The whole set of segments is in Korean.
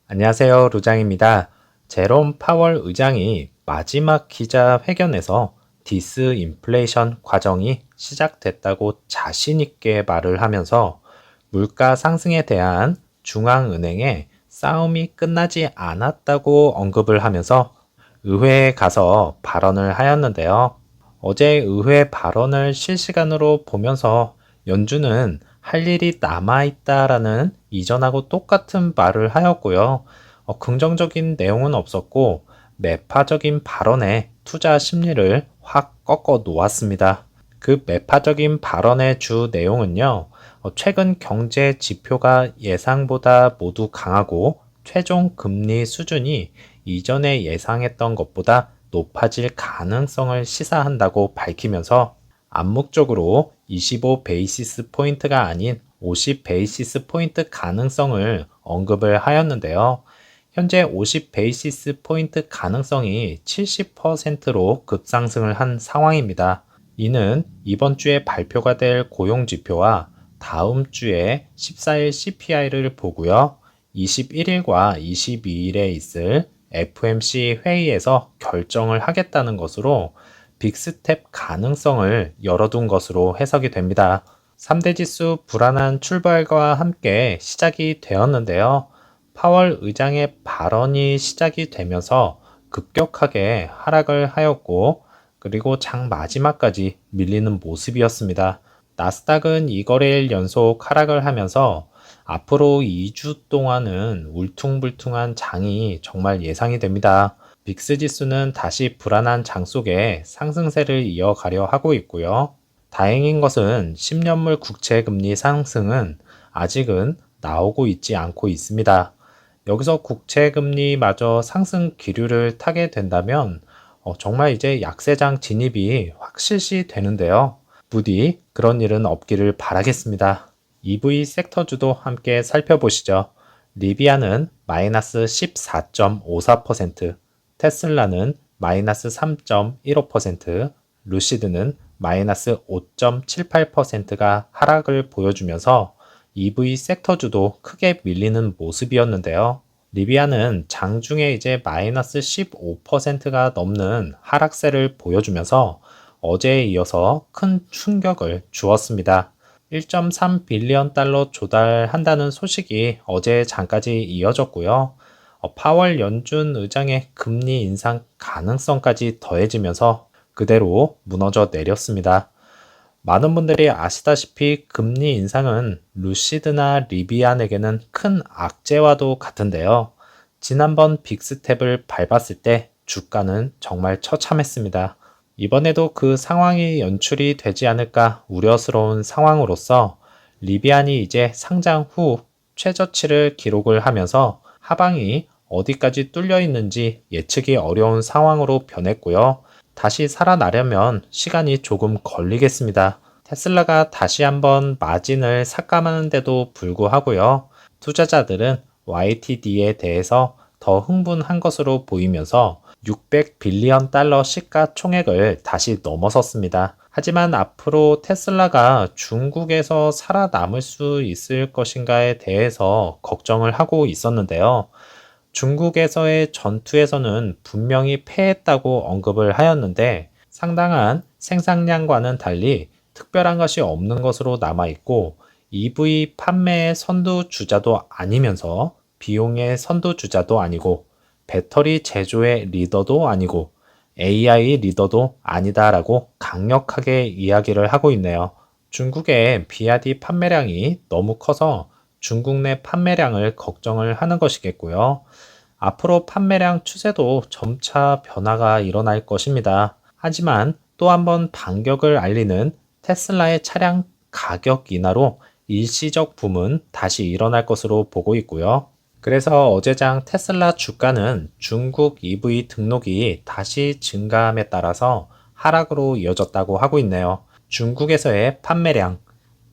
안녕하세요, 루장입니다. 제롬 파월 의장이 마지막 기자회견에서 디스인플레이션 과정이 시작됐다고 자신있게 말을 하면서 물가 상승에 대한 중앙은행의 싸움이 끝나지 않았다고 언급을 하면서 의회에 가서 발언을 하였는데요. 어제 의회 발언을 실시간으로 보면서 연준은 할 일이 남아있다라는 이전하고 똑같은 말을 하였고요. 긍정적인 내용은 없었고 매파적인 발언에 투자 심리를 확 꺾어 놓았습니다. 그 매파적인 발언의 주 내용은요. 최근 경제 지표가 예상보다 모두 강하고 최종 금리 수준이 이전에 예상했던 것보다 높아질 가능성을 시사한다고 밝히면서 암묵적으로 25 베이시스 포인트가 아닌 50 베이시스 포인트 가능성을 언급을 하였는데요. 현재 50 베이시스 포인트 가능성이 70%로 급상승을 한 상황입니다. 이는 이번 주에 발표가 될 고용지표와 다음 주에 14일 CPI를 보고요. 21일과 22일에 있을 FOMC 회의에서 결정을 하겠다는 것으로 빅스텝 가능성을 열어둔 것으로 해석이 됩니다. 3대 지수 불안한 출발과 함께 시작이 되었는데요. 파월 의장의 발언이 시작이 되면서 급격하게 하락을 하였고 그리고 장 마지막까지 밀리는 모습이었습니다. 나스닥은 2거래일 연속 하락을 하면서 앞으로 2주 동안은 울퉁불퉁한 장이 정말 예상이 됩니다. 빅스 지수는 다시 불안한 장 속에 상승세를 이어가려 하고 있고요. 다행인 것은 10년물 국채 금리 상승은 아직은 나오고 있지 않고 있습니다. 여기서 국채 금리마저 상승 기류를 타게 된다면 정말 이제 약세장 진입이 확실시 되는데요. 부디 그런 일은 없기를 바라겠습니다. EV 섹터주도 함께 살펴보시죠. 리비아는 마이너스 14.54%, 테슬라는 마이너스 3.15%, 루시드는 마이너스 5.78%가 하락을 보여주면서 EV 섹터주도 크게 밀리는 모습이었는데요. 리비아는 장중에 이제 마이너스 15%가 넘는 하락세를 보여주면서 어제에 이어서 큰 충격을 주었습니다. 1.3 빌리언 달러 조달한다는 소식이 어제 장까지 이어졌고요. 파월 연준 의장의 금리 인상 가능성까지 더해지면서 그대로 무너져 내렸습니다. 많은 분들이 아시다시피 금리 인상은 루시드나 리비안에게는 큰 악재와도 같은데요. 지난번 빅스텝을 밟았을 때 주가는 정말 처참했습니다. 이번에도 그 상황이 연출이 되지 않을까 우려스러운 상황으로서 리비안이 이제 상장 후 최저치를 기록을 하면서 하방이 어디까지 뚫려 있는지 예측이 어려운 상황으로 변했고요. 다시 살아나려면 시간이 조금 걸리겠습니다. 테슬라가 다시 한번 마진을 삭감하는데도 불구하고요. 투자자들은 YTD에 대해서 더 흥분한 것으로 보이면서 600 빌리언 달러 시가총액을 다시 넘어섰습니다. 하지만 앞으로 테슬라가 중국에서 살아남을 수 있을 것인가에 대해서 걱정을 하고 있었는데요. 중국에서의 전투에서는 분명히 패했다고 언급을 하였는데 상당한 생산량과는 달리 특별한 것이 없는 것으로 남아있고 EV 판매의 선두주자도 아니면서 비용의 선두주자도 아니고 배터리 제조의 리더도 아니고 AI 리더도 아니다라고 강력하게 이야기를 하고 있네요. 중국의 비아디 판매량이 너무 커서 중국 내 판매량을 걱정을 하는 것이겠고요. 앞으로 판매량 추세도 점차 변화가 일어날 것입니다. 하지만 또 한 번 반격을 알리는 테슬라의 차량 가격 인하로 일시적 붐은 다시 일어날 것으로 보고 있고요. 그래서 어제장 테슬라 주가는 중국 EV 등록이 다시 증가함에 따라서 하락으로 이어졌다고 하고 있네요. 중국에서의 판매량,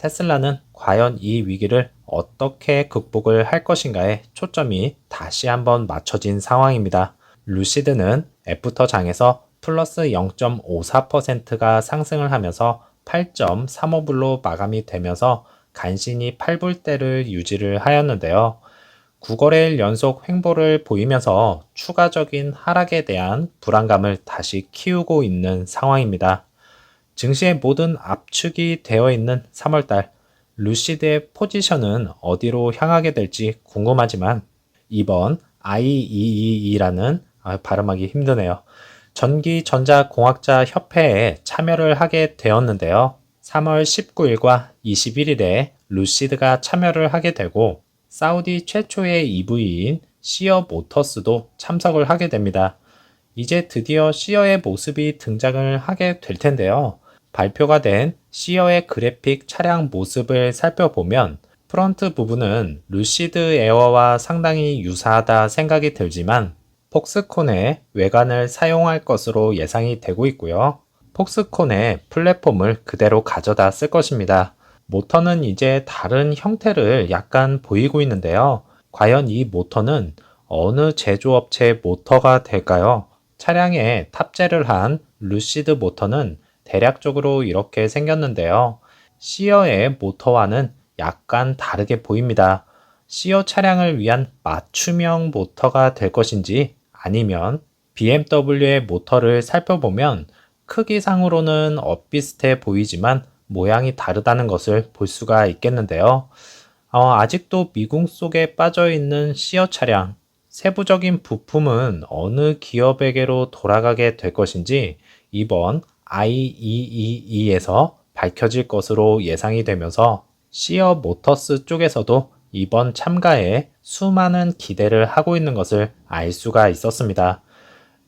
테슬라는 과연 이 위기를 어떻게 극복을 할 것인가에 초점이 다시 한번 맞춰진 상황입니다. 루시드는 애프터 장에서 플러스 0.54%가 상승을 하면서 8.35불로 마감이 되면서 간신히 8불대를 유지를 하였는데요. 9거래일 연속 횡보를 보이면서 추가적인 하락에 대한 불안감을 다시 키우고 있는 상황입니다. 증시의 모든 압축이 되어 있는 3월달, 루시드의 포지션은 어디로 향하게 될지 궁금하지만 이번 IEEE라는 발음하기 힘드네요. 전기전자공학자 협회에 참여를 하게 되었는데요. 3월 19일과 21일에 루시드가 참여를 하게 되고 사우디 최초의 EV인 시어 모터스도 참석을 하게 됩니다. 이제 드디어 시어의 모습이 등장을 하게 될 텐데요. 발표가 된 시어의 그래픽 차량 모습을 살펴보면 프론트 부분은 루시드 에어와 상당히 유사하다 생각이 들지만 폭스콘의 외관을 사용할 것으로 예상이 되고 있고요. 폭스콘의 플랫폼을 그대로 가져다 쓸 것입니다. 모터는 이제 다른 형태를 약간 보이고 있는데요. 과연 이 모터는 어느 제조업체의 모터가 될까요? 차량에 탑재를 한 루시드 모터는 대략적으로 이렇게 생겼는데요. 시어의 모터와는 약간 다르게 보입니다. 시어 차량을 위한 맞춤형 모터가 될 것인지 아니면 BMW의 모터를 살펴보면 크기상으로는 엇비슷해 보이지만 모양이 다르다는 것을 볼 수가 있겠는데요. 아직도 미궁 속에 빠져 있는 시어 차량, 세부적인 부품은 어느 기업에게로 돌아가게 될 것인지 이번 IEEE에서 밝혀질 것으로 예상이 되면서 시어 모터스 쪽에서도 이번 참가에 수많은 기대를 하고 있는 것을 알 수가 있었습니다.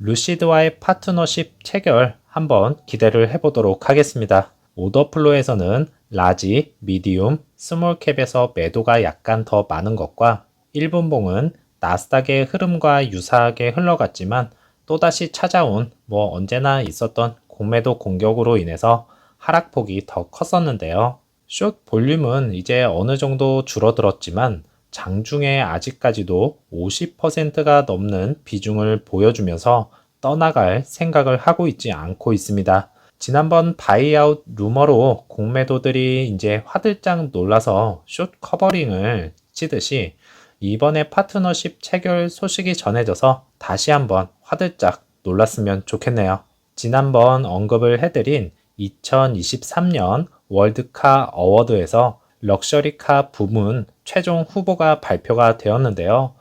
루시드와의 파트너십 체결 한번 기대를 해보도록 하겠습니다. 오더플로에서는 라지, 미디움, 스몰캡에서 매도가 약간 더 많은 것과 1분봉은 나스닥의 흐름과 유사하게 흘러갔지만 또다시 찾아온 언제나 있었던 공매도 공격으로 인해서 하락폭이 더 컸었는데요. 숏 볼륨은 이제 어느 정도 줄어들었지만 장중에 아직까지도 50%가 넘는 비중을 보여주면서 떠나갈 생각을 하고 있지 않고 있습니다. 지난번 바이아웃 루머로 공매도들이 이제 화들짝 놀라서 숏 커버링을 치듯이 이번에 파트너십 체결 소식이 전해져서 다시 한번 화들짝 놀랐으면 좋겠네요. 지난번 언급을 해드린 2023년 월드카 어워드에서 럭셔리카 부문 최종 후보가 발표가 되었는데요.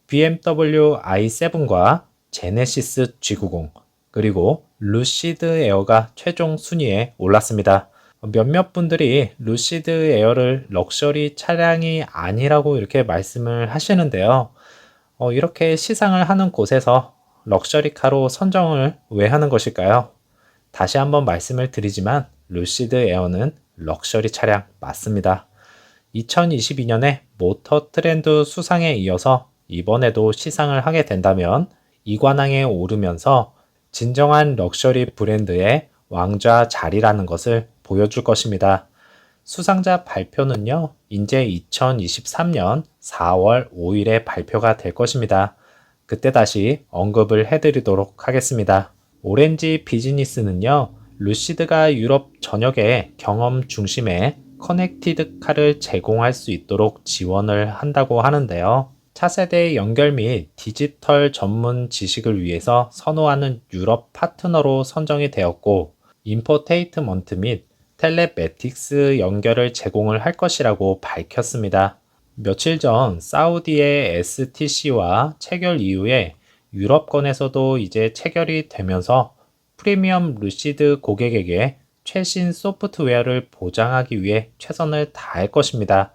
BMW i7과 제네시스 G90 그리고 루시드 에어가 최종 순위에 올랐습니다. 몇몇 분들이 루시드 에어를 럭셔리 차량이 아니라고 이렇게 말씀을 하시는데요. 이렇게 시상을 하는 곳에서 럭셔리카로 선정을 왜 하는 것일까요? 다시 한번 말씀을 드리지만 루시드 에어는 럭셔리 차량 맞습니다. 2022년에 모터 트렌드 수상에 이어서 이번에도 시상을 하게 된다면 이관왕에 오르면서 진정한 럭셔리 브랜드의 왕좌 자리라는 것을 보여줄 것입니다. 수상자 발표는요, 이제 2023년 4월 5일에 발표가 될 것입니다. 그때 다시 언급을 해드리도록 하겠습니다. 오렌지 비즈니스는요, 루시드가 유럽 전역의 경험 중심의 커넥티드 카를 제공할 수 있도록 지원을 한다고 하는데요. 차세대 연결 및 디지털 전문 지식을 위해서 선호하는 유럽 파트너로 선정이 되었고, 인포테인먼트 및 텔레매틱스 연결을 제공을 할 것이라고 밝혔습니다. 며칠 전 사우디의 STC와 체결 이후에 유럽권에서도 이제 체결이 되면서 프리미엄 루시드 고객에게 최신 소프트웨어를 보장하기 위해 최선을 다할 것입니다.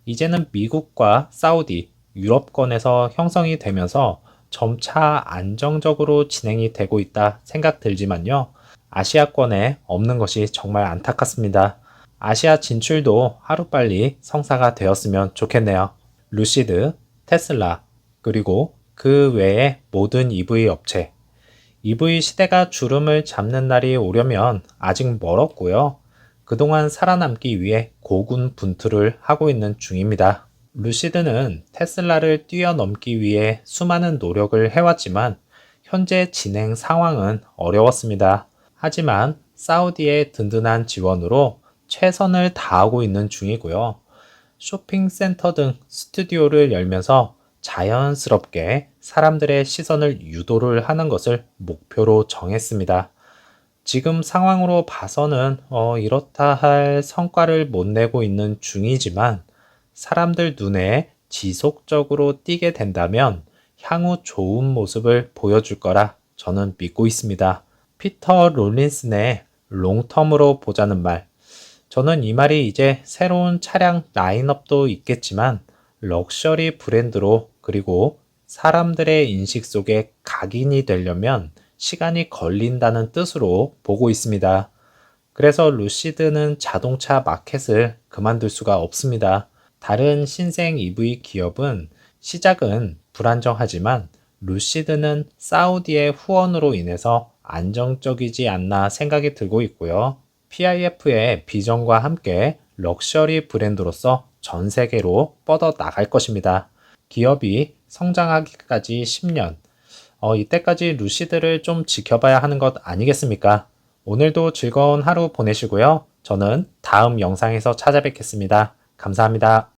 이제는 미국과 사우디, 유럽권에서 형성이 되면서 점차 안정적으로 진행이 되고 있다 생각 들지만요. 아시아권에 없는 것이 정말 안타깝습니다. 아시아 진출도 하루빨리 성사가 되었으면 좋겠네요. 루시드, 테슬라, 그리고 그 외의 모든 EV 업체. EV 시대가 주름을 잡는 날이 오려면 아직 멀었고요. 그동안 살아남기 위해 고군분투를 하고 있는 중입니다. 루시드는 테슬라를 뛰어넘기 위해 수많은 노력을 해왔지만 현재 진행 상황은 어려웠습니다. 하지만 사우디의 든든한 지원으로 최선을 다하고 있는 중이고요. 쇼핑센터 등 스튜디오를 열면서 자연스럽게 사람들의 시선을 유도를 하는 것을 목표로 정했습니다. 지금 상황으로 봐서는 이렇다 할 성과를 못 내고 있는 중이지만 사람들 눈에 지속적으로 띄게 된다면 향후 좋은 모습을 보여줄 거라 저는 믿고 있습니다. 피터 롤린슨의 롱텀으로 보자는 말. 저는 이 말이 이제 새로운 차량 라인업도 있겠지만 럭셔리 브랜드로 그리고 사람들의 인식 속에 각인이 되려면 시간이 걸린다는 뜻으로 보고 있습니다. 그래서 루시드는 자동차 마켓을 그만둘 수가 없습니다. 다른 신생 EV 기업은 시작은 불안정하지만 루시드는 사우디의 후원으로 인해서 안정적이지 않나 생각이 들고 있고요. PIF의 비전과 함께 럭셔리 브랜드로서 전 세계로 뻗어 나갈 것입니다. 기업이 성장하기까지 10년, 이때까지 루시드를 좀 지켜봐야 하는 것 아니겠습니까? 오늘도 즐거운 하루 보내시고요. 저는 다음 영상에서 찾아뵙겠습니다. 감사합니다.